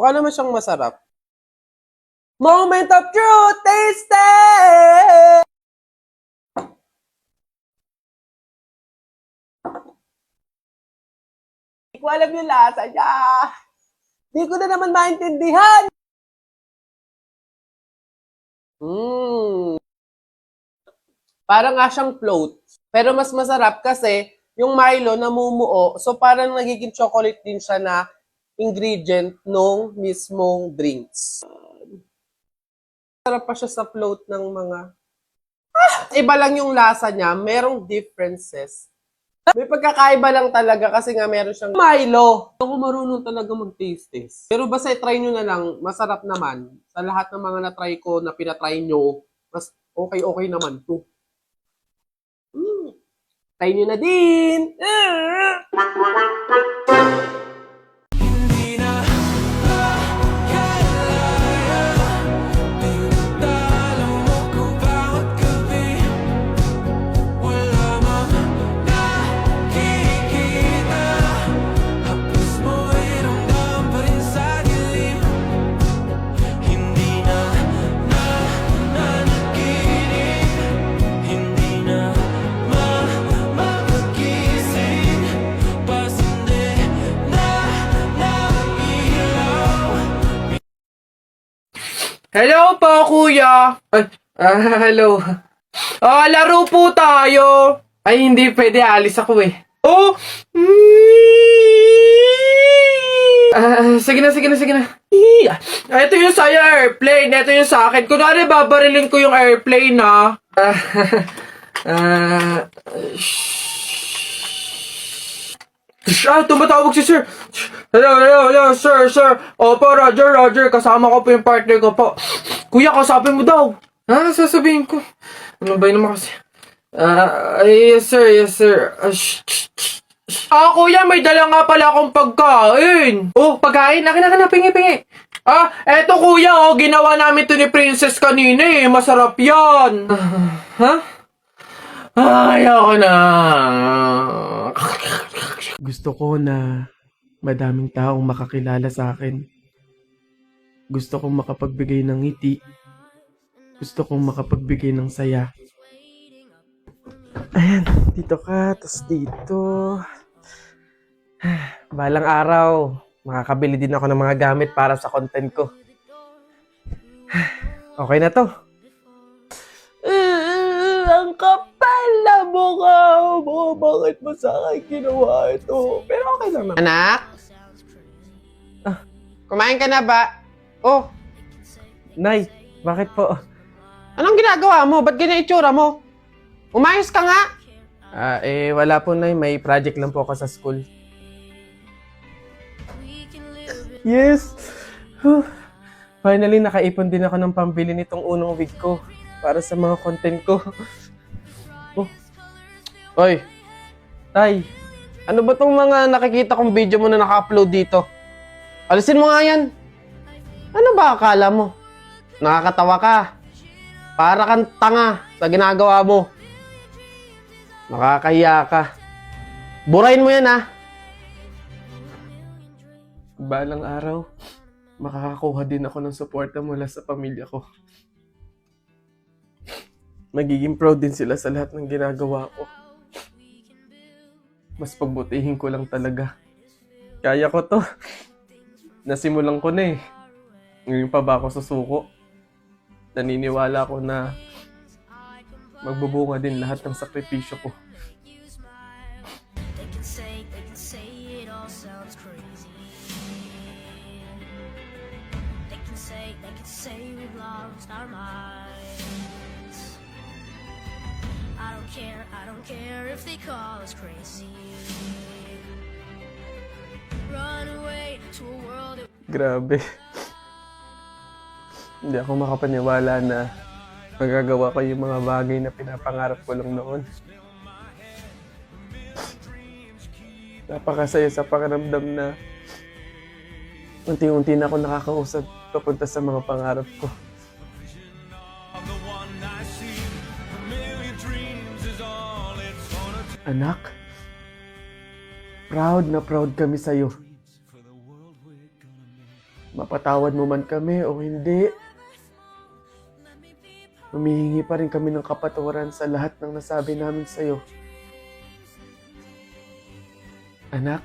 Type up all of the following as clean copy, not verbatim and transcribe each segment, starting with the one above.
Mukha naman siyang masarap. Moment of truth, taste it! Hindi ko alam yung lasa niya. Hindi ko na naman maintindihan. Parang nga siyang float. Pero mas masarap kasi yung Milo namumuo. So parang nagiging chocolate din siya na ingredient nung mismong drinks. Sarap pa siya sa float ng mga... Iba lang yung lasa niya. Merong differences. May pagkakaiba lang talaga kasi nga meron siyang Milo. Ako marunong talaga mag-taste test. Pero basta try nyo na lang, masarap naman. Sa lahat ng mga na-try ko, na pinatry nyo, mas okay naman to. Try nyo na din! Hello po, kuya. Hello. Laro po tayo. Ay, hindi pwede. Alis ako eh. Oh! Sige na. Ito yung sa'yo, airplane. Ito yung sa akin. Kunwari, babarilin ko yung airplane, ha? Tumatawag si sir. Hello, sir. Opo, Roger. Kasama ko po yung partner ko po. Kuya, kausapin mo daw. Sasabihin ko. Ano ba yun naman kasi? Yes, sir. Kuya, may dala nga pala akong pagkain. Oh, pagkain? Akin, pingi. Eto kuya, ginawa namin to ni Princess kanina eh. Masarap yan. Ayoko na. Gusto ko na madaming taong makakilala sa akin. Gusto kong makapagbigay ng ngiti. Gusto kong makapagbigay ng saya. Ayan, dito ka, tas dito. Balang araw, makakabili din ako ng mga gamit para sa content ko. Okay na to. Ang kapal na mukha mo. Bakit mo sa akin ginawa ito? Pero okay lang naman. Anak? Kumain ka na ba? Oh. Nay, bakit po? Anong ginagawa mo? Ba't ganyan itsura mo? Umayos ka nga? Wala po, Nay. May project lang po ako sa school. Yes! Finally, nakaipon din ako ng pambili nitong unang wig ko para sa mga content ko. Oy! Tay, ano ba tong mga nakikita kong video mo na naka-upload dito? Alisin mo nga yan! Ano ba akala mo? Nakakatawa ka. Para kang tanga sa ginagawa mo. Nakakahiya ka. Burahin mo yan, ha? Balang araw, makakakuha din ako ng suporta mula sa pamilya ko. Magiging proud din sila sa lahat ng ginagawa ko. Mas pagbutihin ko lang talaga. Kaya ko to. Nasimulan ko na eh. Ngayon pa ba ako susuko? Naniniwala ko na magbubunga din lahat ng sakripisyo ko. I don't care if they call us crazy. Run away to a world that... Grabe. Hindi ako makapaniwala na magagawa ko yung mga bagay na pinapangarap ko lang noon. Napakasaya sa pakiramdam na unti-unti na ako nakakausap papunta sa mga pangarap ko. Anak, proud na proud kami sa'yo. mapatawad mo man kami o hindi, humihingi pa rin kami ng kapatawaran sa lahat ng nasabi namin sa'yo. Anak,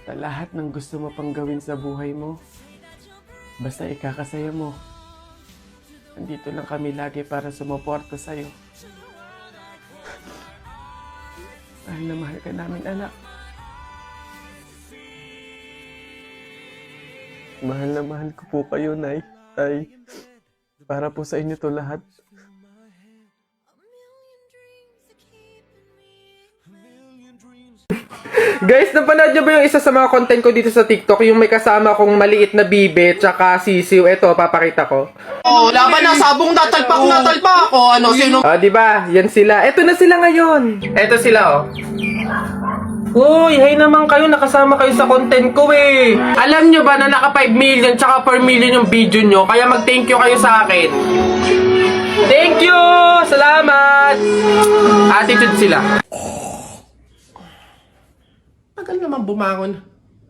sa lahat ng gusto mo pang gawin sa buhay mo, basta ikakasaya mo. Andito lang kami lagi para sumuporta sa'yo. Mahal na mahal ka namin, anak. Mahal na mahal ko po kayo, Nay. Tay. Para po sa inyo to lahat. Guys, napanood nyo ba yung isa sa mga content ko dito sa TikTok? Yung may kasama kong maliit na bibe, tsaka sisiw. Eto, papakita ko. Oh, laban na sabong natalpak ako. Ano, sino? Diba? Yan sila. Eto na sila ngayon. Eto sila, oh. Uy, hay naman kayo. Nakasama kayo sa content ko, eh. Alam nyo ba na naka 5 million tsaka 4 million yung video nyo? Kaya mag-thank you kayo sa akin. Thank you! Salamat! Attitude sila. Tagal naman bumangon.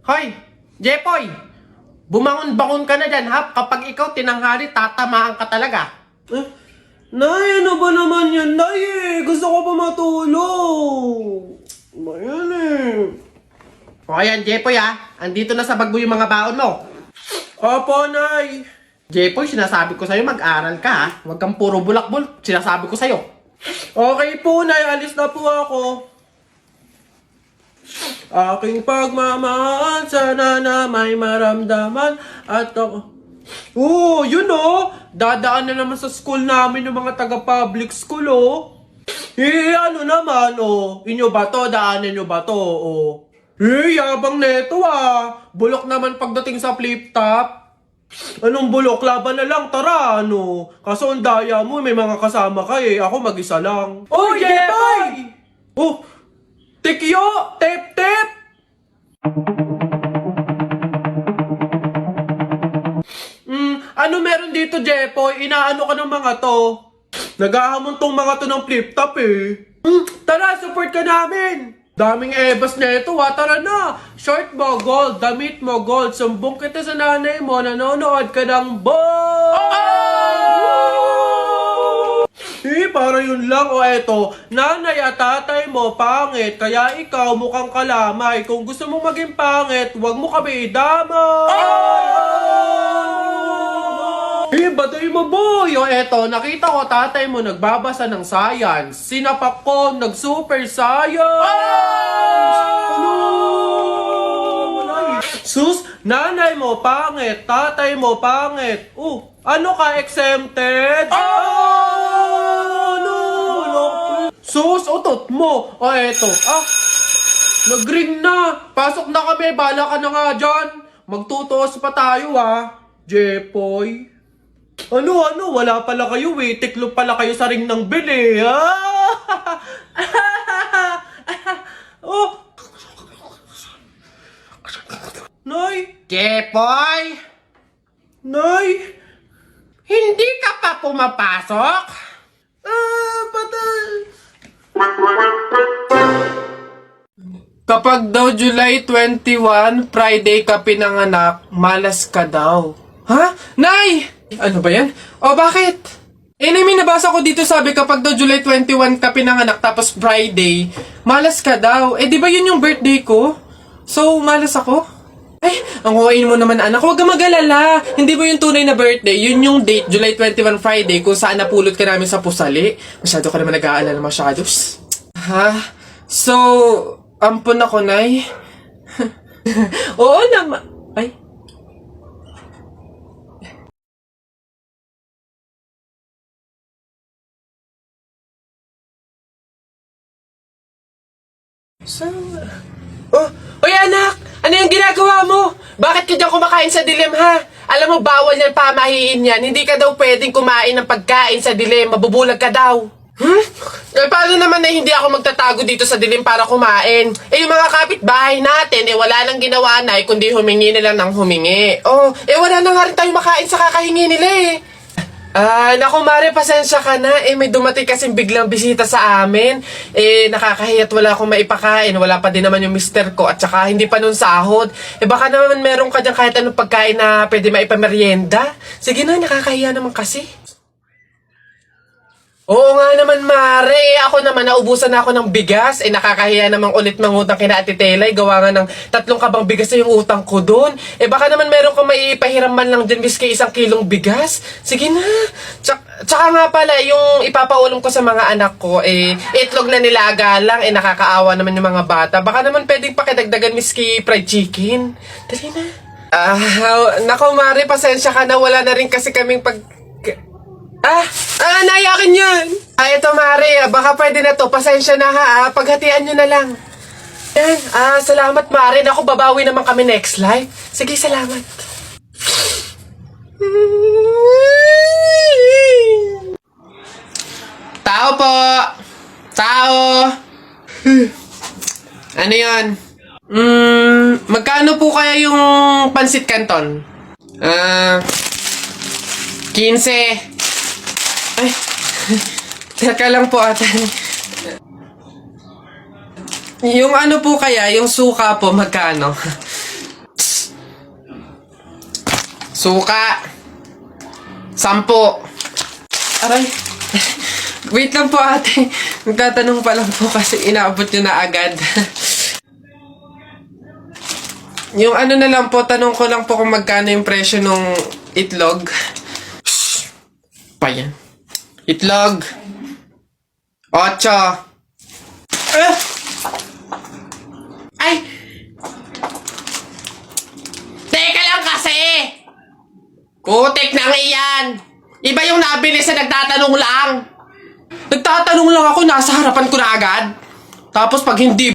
Hoy, Jepoy! Bumangon-bangon ka na dyan, ha? Kapag ikaw tinanghali, tatamaan ka talaga. Nay, ano ba naman yan, Nay? Gusto ko pa matulog. Ba yan O ayan, Jepoy, ha? Andito na sa bag mo yung mga baon mo. Opo, Nay. Jepoy, sinasabi ko sa'yo, mag-aral ka, ha? Huwag kang puro bulak-bul. Sinasabi ko sa'yo. Okay po, Nay. Alis na po ako. Aking pagmamahal, sana na may maramdaman at ako... yun dadaan na naman sa school namin yung mga taga-public school, ano naman, inyo ba to? Daanan nyo ba to, yabang neto, bulok naman pagdating sa flip-top. Anong bulok? Laban na lang, tara, Kaso ang daya mo, may mga kasama ka, ako mag-isa lang. Oh, Jepoy! Tikyo! Tep-tep! Ano meron dito, Jepoy? Inaano ka ng mga to? Naghahamon tong mga to ng flip-top, Tara, support ka namin! Daming ebas na ito, Tara na! Short mo, gold. Damit mo, gold. Sumbong kita sa nanay mo. Nanonood ka ng para yun lang, eto. Nanay at tatay mo, pangit. Kaya ikaw mukhang kalamay. Kung gusto mo maging pangit, huwag mo kami idamay. Baday mo, boy. Eto, nakita ko tatay mo nagbabasa ng science. Sinapak ko, nag-super science. Sus, nanay mo pangit, tatay mo pangit. Ano ka, exempted? Sus, utot mo. Eto. Nag-ring na. Pasok na kami. Bala ka na nga dyan. Magtutuos pa tayo, Jepoy. Ano? Wala pala kayo, Tiklo pala kayo sa ring ng bili, Nay! Jepoy! Nay! Hindi ka pa pumapasok? Patay! Kapag daw July 21, Friday ka pinanganak, malas ka daw. Ha? Nay! Ano ba yan? Bakit? May nabasa ko dito sabi kapag daw July 21 ka pinanganak tapos Friday, malas ka daw. Di ba yun yung birthday ko? So, malas ako? Ang huwain mo naman, anak. Huwag ka mag-alala. Hindi mo yung tunay na birthday. Yun yung date, July 21 Friday, kung saan napulot ka namin sa pusali. Masyado ka naman nag-aalala masyado. Ha? So, ampun ako, Nay. Oo naman. Uy, anak! Ano yung ginagawa mo? Bakit ka dyan kumakain sa dilim, ha? Alam mo, bawal yan, pamahiin yan. Hindi ka daw pwedeng kumain ng pagkain sa dilim. Mabubulag ka daw. Paano naman na hindi ako magtatago dito sa dilim para kumain? Yung mga kapitbahay natin, wala nang ginawa na, kundi humingi nila ng humingi. Wala na nga rin tayo makain sa kakahingi nila, Naku Mare, pasensya ka na. May dumating kasing biglang bisita sa amin. Nakakahiyat wala akong maipakain. Wala pa din naman yung mister ko. At saka hindi pa nun sahod. Baka naman meron ka dyan kahit anong pagkain na pwede maipamerienda. Sige na, nakakahiya naman kasi. Oo nga naman, Mare. Ako naman, naubusan na ako ng bigas. Nakakahiya namang ulit mangutang kina Ate Telay. Gawa nga ng 3 kabang bigas na yung utang ko doon. Baka naman meron kang maipahiram man lang dyan, miski 1 kilong bigas. Sige na. Tsaka nga pala, yung ipapaulam ko sa mga anak ko, itlog na nilaga lang. Nakakaawa naman yung mga bata. Baka naman pwedeng pakidagdagan, miski fried chicken. Dali na. Nako, Mare, pasensya ka na. Wala na rin kasi kaming naiyakin yan. Ito Mare, baka pwede na to. Pasensya na ha. Paghatian nyo na lang. Yan. Salamat Mare. Naku, babawi naman kami next live. Sige, salamat. Tao po. Tao. Ano yan? Magkano po kaya yung pansit canton? 15. Ay, teka lang po ate. Yung ano po kaya, yung suka po, magkano? Suka. 10. Aray. Wait lang po ate. Magtatanong pa lang po kasi inaabot nyo na agad. Yung ano na lang po, tanong ko lang po kung magkano yung presyo ng itlog. Pa yan. Itlog. 8. Ay! Teka lang kasi! Kutik na iyan! Iba yung nabili sa nagtatanong lang. Nagtatanong lang ako, nasa harapan ko na agad. Tapos pag hindi